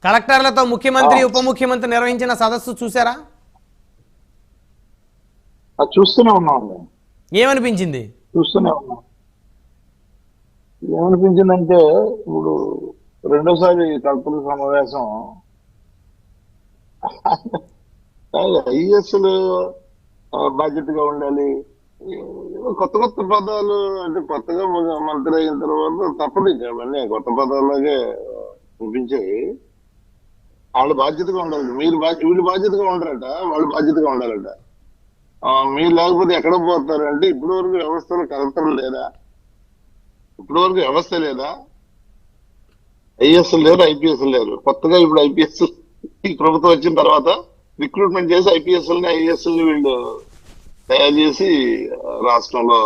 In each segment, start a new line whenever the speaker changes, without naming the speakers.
కలెక్టర్లతో ముఖ్యమంత్రి ఉప ముఖ్యమంత్రి నిర్వహించిన సదస్సు చూసారా?
చూస్తూనే ఉన్నాం.
ఏమనిపించింది?
చూస్తూనే ఉన్నాం. ఏమనిపించిందంటే ఇప్పుడు రెండోసారి కలెక్టర్ల సమావేశం ఐఏఎస్లు బాధ్యతగా ఉండాలి. కొత్త కొత్త పదాలు అంటే కొత్తగా మంత్రి అయిన తర్వాత తప్పదు అవన్నీ కొత్త పదాలలాగే చూపించాయి. వాళ్ళు బాధ్యతగా ఉండాలి. వీళ్ళు బాధ్యతగా ఉండరట, వాళ్ళు బాధ్యతగా ఉండాలట. మీరు లేకపోతే ఎక్కడ పోతారంటే ఇప్పటి వరకు వ్యవస్థలో కలెక్టర్లు లేదా? ఇప్పటి వరకు వ్యవస్థ లేదా? ఐఏఎస్ లేరు, ఐపీఎస్ లేరు. కొత్తగా ఇప్పుడు ఐపీఎస్ ఈ ప్రభుత్వం వచ్చిన తర్వాత రిక్రూట్మెంట్ చేసి ఐపీఎస్ని ఐఏఎస్ని వీళ్ళు తయారు చేసి రాష్ట్రంలో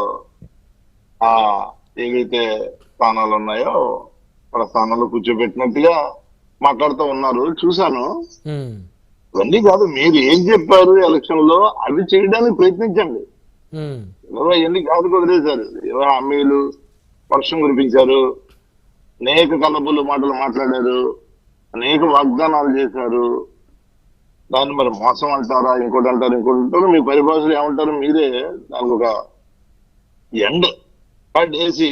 ఆ ఏవైతే స్థానాలు ఉన్నాయో వాళ్ళ స్థానాల్లో కూర్చోబెట్టినట్టుగా మాట్లాడుతూ ఉన్నారు. చూశాను. ఇవన్నీ కాదు, మీరు ఏం చెప్పారు ఎలక్షన్ లో అవి చేయడానికి ప్రయత్నించండి. అవన్నీ కాదు వదిలేశారు. హామీలు వర్షం కురిపించారు, అనేక కలబులు మాటలు మాట్లాడారు, అనేక వాగ్దానాలు చేశారు. దాన్ని మరి మోసం అంటారా, ఇంకోటి అంటారు, ఇంకోటి అంటారు, మీ పరిభాషలు ఏమంటారు మీరే దానికి ఒక ఎండ్ వేసి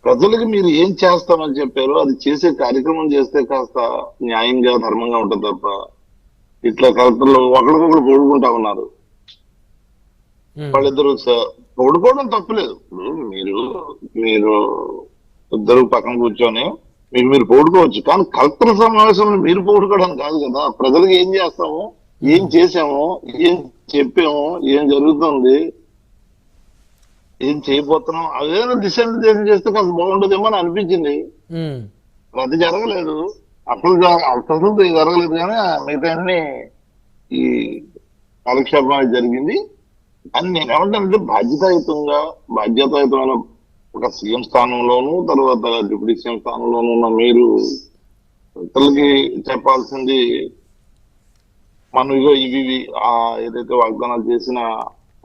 ప్రజలకు మీరు ఏం చేస్తామని చెప్పారో అది చేసే కార్యక్రమం చేస్తే కాస్త న్యాయంగా ధర్మంగా ఉంటుంది తప్ప ఇట్లా కలెక్టర్లు ఒకరికొకరు పొడుకుంటా ఉన్నారు. వాళ్ళిద్దరు పొడుకోవడం తప్పులేదు. మీరు ఇద్దరు పక్కన కూర్చొని మీరు పోడుకోవచ్చు, కానీ కలెక్టర్ సమావేశంలో మీరు పోడుకోవడం కాదు కదా. ప్రజలకు ఏం చేస్తాము, ఏం చేసాము, ఏం చెప్పాము, ఏం జరుగుతుంది, ఏం చేయబోతున్నాం, అదేదో దిశానిర్దేశం చేస్తే కాస్త బాగుంటుందేమో అని అనిపించింది. అది జరగలేదు. అసలు జరగలేదు, కానీ మిగతా అన్ని ఈ కాలక్షేపం జరిగింది. అని నేను ఏమంటానంటే బాధ్యతాయుతమైన ఒక సీఎం స్థానంలోను తర్వాత డిప్యూటీ సీఎం స్థానంలోనూ ఉన్న మీరు ఇతరులకి చెప్పాల్సింది మనం ఇవి ఏదైతే వాగ్దానాలు చేసిన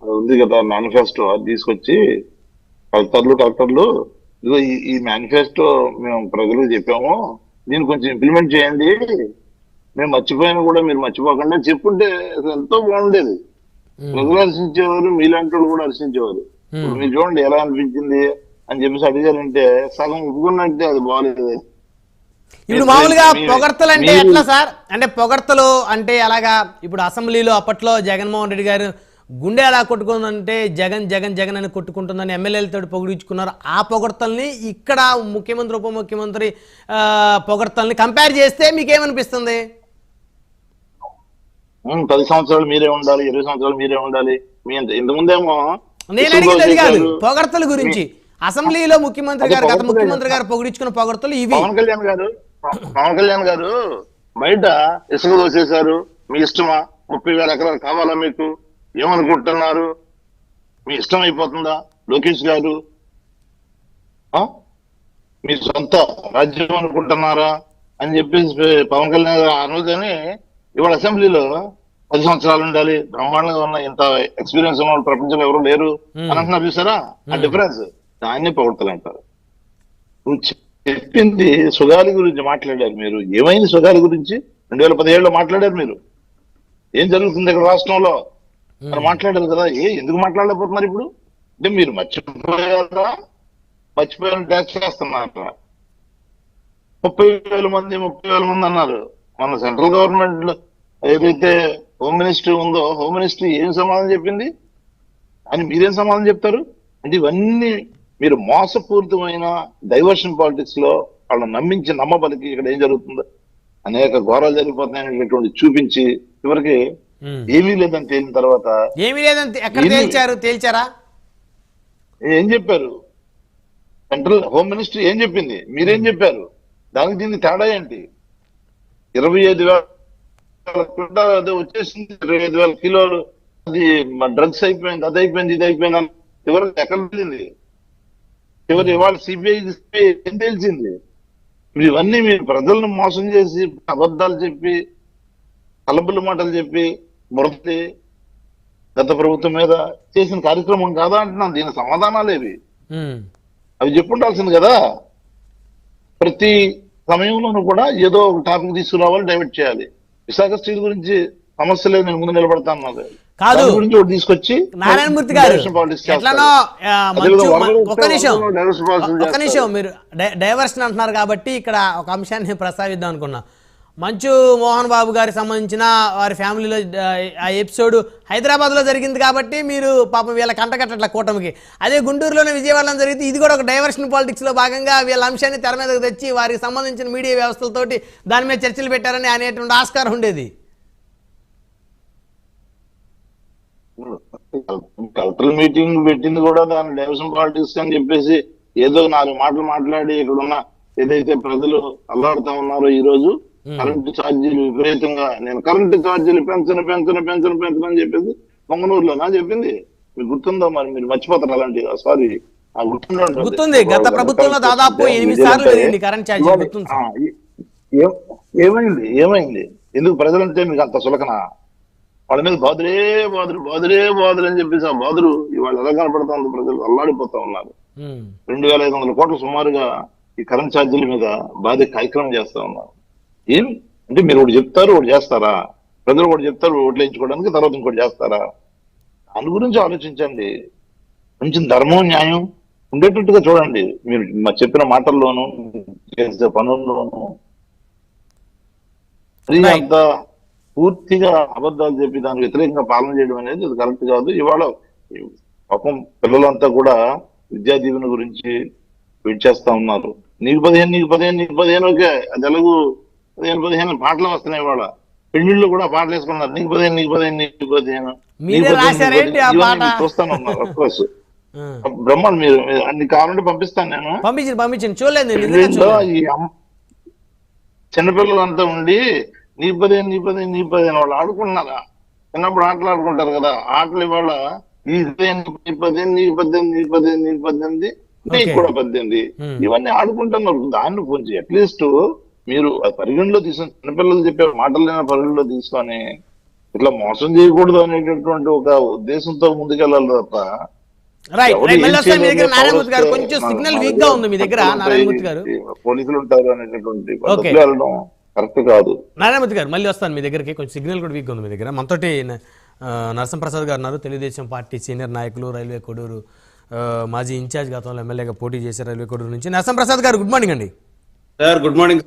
ఉంది కదా మేనిఫెస్టో, అది తీసుకొచ్చి కలెక్టర్లు ఇదిగో ఈ మేనిఫెస్టో మేము ప్రజలకు చెప్పాము, దీన్ని కొంచెం ఇంప్లిమెంట్ చేయండి, మేము మర్చిపోయినా కూడా మీరు మర్చిపోకుండా చెప్పుంటే ఎంతో బాగుండేది. ప్రజలు హర్షించేవారు, మీలాంటి వాళ్ళు కూడా హర్షించేవారు. మీరు చూడండి ఎలా అనిపించింది అని చెప్పేసి అడిగారంటే సగం ఒప్పుకున్నట్టే అది బాగాలేదు.
ఇప్పుడు మామూలుగా పొగడ్తలు అంటే ఎట్లా సార్? అంటే పొగడ్తలు అంటే అలాగా ఇప్పుడు అసెంబ్లీలో అప్పట్లో జగన్మోహన్ రెడ్డి గారు గుండె ఎలా కొట్టుకుందంటే జగన్ జగన్ జగన్ అని కొట్టుకుంటుందని ఎమ్మెల్యేలతో పొగిడించుకున్నారు. ఆ పొగడ్తల్ని ఇక్కడ ముఖ్యమంత్రి ఉప ముఖ్యమంత్రి పొగడ్తల్ని కంపేర్ చేస్తే మీకేమనిపిస్తుంది?
10 సంవత్సరాలు మీరే ఉండాలి, 20 సంవత్సరాలు మీరే ఉండాలి. మీ ఇంతకుముందేమో
నేను అడిగింది అది కాదు, పొగడ్తల గురించి. అసెంబ్లీలో ముఖ్యమంత్రి గారు గత ముఖ్యమంత్రి గారు పొగిడించుకున్న పొగడ్తలు ఇవి. పవన్
కళ్యాణ్ గారు బయట ఇసుక దోసేశారు, మీ ఇష్టమా, 30,000 ఎకరాలు కావాలా, మీకు ఏమనుకుంటున్నారు, మీ ఇష్టం అయిపోతుందా లోకేష్ గారు, మీ సొంత రాజ్యం అనుకుంటున్నారా అని చెప్పేసి పవన్ కళ్యాణ్ గారు ఆ రోజుని ఇవాళ అసెంబ్లీలో 10 సంవత్సరాలు ఉండాలి, బ్రహ్మాండంగా ఉన్న ఇంత ఎక్స్పీరియన్స్ ఉన్న వాళ్ళు ప్రపంచంలో ఎవరు లేరు అని అంటున్నారు. చూసారా ఆ డిఫరెన్స్? దాన్ని పొగడతలంటారు. నువ్వు చెప్పింది సుగాలి గురించి మాట్లాడారు మీరు. ఏమైంది సుగాలి గురించి? 2017లో మాట్లాడారు మీరు. ఏం జరుగుతుంది ఇక్కడ రాష్ట్రంలో అని మాట్లాడారు కదా. ఎందుకు మాట్లాడలేకపోతున్నారు ఇప్పుడు? అంటే మీరు మర్చిపోయారా? మర్చిపోయారని ట్యాక్స్ చేస్తున్నారా? 30,000 మంది అన్నారు. మన సెంట్రల్ గవర్నమెంట్ లో ఏదైతే హోమ్ మినిస్ట్రీ ఉందో, హోమ్ మినిస్ట్రీ ఏం సమాధానం చెప్పింది అని మీరేం సమాధానం చెప్తారు? అంటే ఇవన్నీ మీరు మోసపూరితమైన డైవర్షన్ పాలిటిక్స్ లో వాళ్ళని నమ్మించి నమ్మబలికి ఇక్కడ ఏం జరుగుతుందో అనేక ఘోరాలు జరిగిపోతున్నాయనేటువంటి చూపించి చివరికి ఏమీ లేదని తేలిన తర్వాత
ఏమీ లేదని ఎక్కడ తేల్చారా?
ఏం చెప్పారు? సెంట్రల్ హోమ్ మినిస్ట్రీ ఏం చెప్పింది, మీరేం చెప్పారు? దానికి దీనికి తేడా ఏంటి? 25,000 వచ్చేసింది, 25,000 కిలోలు అది డ్రగ్స్ అయిపోయింది, అది అయిపోయింది, ఇది అయిపోయింది అని చివరికి ఎక్కడ వెళ్ళింది? చివరి ఇవాళ సిబిఐ ఏం తెలిసింది? ఇవన్నీ మీరు ప్రజలను మోసం చేసి అబద్ధాలు చెప్పి కలబుల మాటలు చెప్పి మురళి గత ప్రభుత్వం మీద చేసిన కార్యక్రమం కాదా అంటున్నాను. దీని సమాధానాలు ఏవి? అవి చెప్పుండాల్సింది కదా. ప్రతి సమయంలోనూ కూడా ఏదో ఒక టాపిక్ తీసుకురావాలి, డైవర్ట్ చేయాలి. విశాఖ స్టీల్ గురించి సమస్య లేదు, నేను ముందు నిలబడతాను
కాదు.
దాని గురించి ఒకటి తీసుకొచ్చి
నారాయణమూర్తి గారు ఎట్లనో ఒక్క నిమిషం మీరు డైవర్షన్ అంటున్నారు కాబట్టి ఇక్కడ ఒక అంశాన్ని ప్రస్తావిద్దాం అనుకున్నా. మంచు మోహన్ బాబు గారికి సంబంధించిన వారి ఫ్యామిలీలో ఆ ఎపిసోడ్ హైదరాబాద్లో జరిగింది కాబట్టి మీరు పాపం వీళ్ళ కంటకట్టట్ల కూటమికి. అదే గుంటూరులోనే విజయవాడలో జరిగితే ఇది కూడా ఒక డైవర్షన్ పాలిటిక్స్లో భాగంగా వీళ్ళ అంశాన్ని తెర మీదకు తెచ్చి వారికి సంబంధించిన మీడియా వ్యవస్థలతోటి దాని మీద చర్చలు పెట్టారని అనేటువంటి ఆస్కారం ఉండేది.
కలెక్టర్ మీటింగ్ పెట్టింది కూడా దాని డైవర్షన్ పాలిటిక్స్ అని చెప్పేసి ఏదో 4 మాటలు మాట్లాడి ఇక్కడున్న ఏదైతే ప్రజలు అల్లాడుతా ఉన్నారో ఈ రోజు కరెంటు ఛార్జీలు విపరీతంగా, నేను కరెంటు ఛార్జీలు పెంచను అని చెప్పేసి పొంగనూరులోనా చెప్పింది. మీకు గుర్తుందో? మరి మీరు మర్చిపోతారు అలాంటి. సారీ,
గుర్తుంది. గత ప్రభుత్వంలో దాదాపు 8 సార్లు పెరిగింది కరెంట్ ఛార్జీ.
ఏమైంది? ఎందుకు ప్రజలంటే మీకు అంత సులకన? వాళ్ళ మీద బాదురే అని చెప్పేసి ఆ బాదురు ఇవాళ ఎలా కనపడతా ఉంది? ప్రజలు అల్లాడిపోతా ఉన్నారు. 2500 కోట్లు సుమారుగా ఈ కరెంట్ ఛార్జీల మీద బాధ కార్యక్రమం చేస్తా ఉన్నారు. ఏం అంటే మీరు ఒకటి చెప్తారు, ఒకటి చేస్తారా? ప్రజలు ఒకటి చెప్తారు ఓట్లు వేయించుకోవడానికి, తర్వాత ఇంకోటి చేస్తారా? దాని గురించి ఆలోచించండి. కొంచెం ధర్మం న్యాయం ఉండేటట్టుగా చూడండి. మీరు చెప్పిన మాటల్లోనూ చేసే పనుల్లోనూ అంత పూర్తిగా అబద్ధాలు చెప్పి దానికి వ్యతిరేకంగా పాలన చేయడం అనేది అది కరెక్ట్ కాదు. ఇవాళ పాపం పిల్లలంతా కూడా విద్యా దీవెన గురించి వెయిట్ చేస్తా ఉన్నారు. నీకు 15 ఓకే, అది ఎలాగూ 15 పాటలు వస్తున్నాయి. ఇవాళ పెళ్లిళ్ళు కూడా పాటలు వేసుకున్నారు. నీకు 15 చూస్తాను ఉన్నారు. అఫ్కోర్స్ బ్రహ్మాండ, మీరు అన్ని కావాలంటే పంపిస్తాను, నేను
పంపించండి చూడలేదు.
ఈ చిన్నపిల్లలంతా ఉండి నీ 15 వాళ్ళు ఆడుకుంటున్నారా? చిన్నప్పుడు ఆటలు ఆడుకుంటారు కదా, ఆటలు ఇవాళ ఈ 15 నీకు 18 నీకు కూడా 18 ఇవన్నీ ఆడుకుంటున్నారు. దాన్ని కొంచెం అట్లీస్ట్ మీరు పరిగణలో తీసుకొని, చిన్నపిల్లలు చెప్పే మాటలైనా పరిగణలో తీసుకొని ఇట్లా మోసం చేయకూడదు అనేటటువంటి ఒక ఉద్దేశంతో ముందుకెళ్ళాలి తప్ప పోలీసులు ఉంటారు అనేటటువంటి వెళ్ళడం కరెక్ట్ కాదు.
నారాయణమూర్తి గారు మళ్ళీ వస్తాను మీ దగ్గరికి. కొంచెం సిగ్నల్ కూడా వీక్గా ఉంది మీ దగ్గర. మనతోటి నరసింహప్రసాద్ గారు ఉన్నారు, తెలుగుదేశం పార్టీ సీనియర్ నాయకులు, రైల్వే కొడూరు మాజీ ఇన్ఛార్జ్, గతంలో ఎమ్మెల్యేగా పోటీ చేశారు రైల్వే కొడూరు నుంచి. నరసింహప్రసాద్ గారు గుడ్ మార్నింగ్ అండి.
Sir good morning.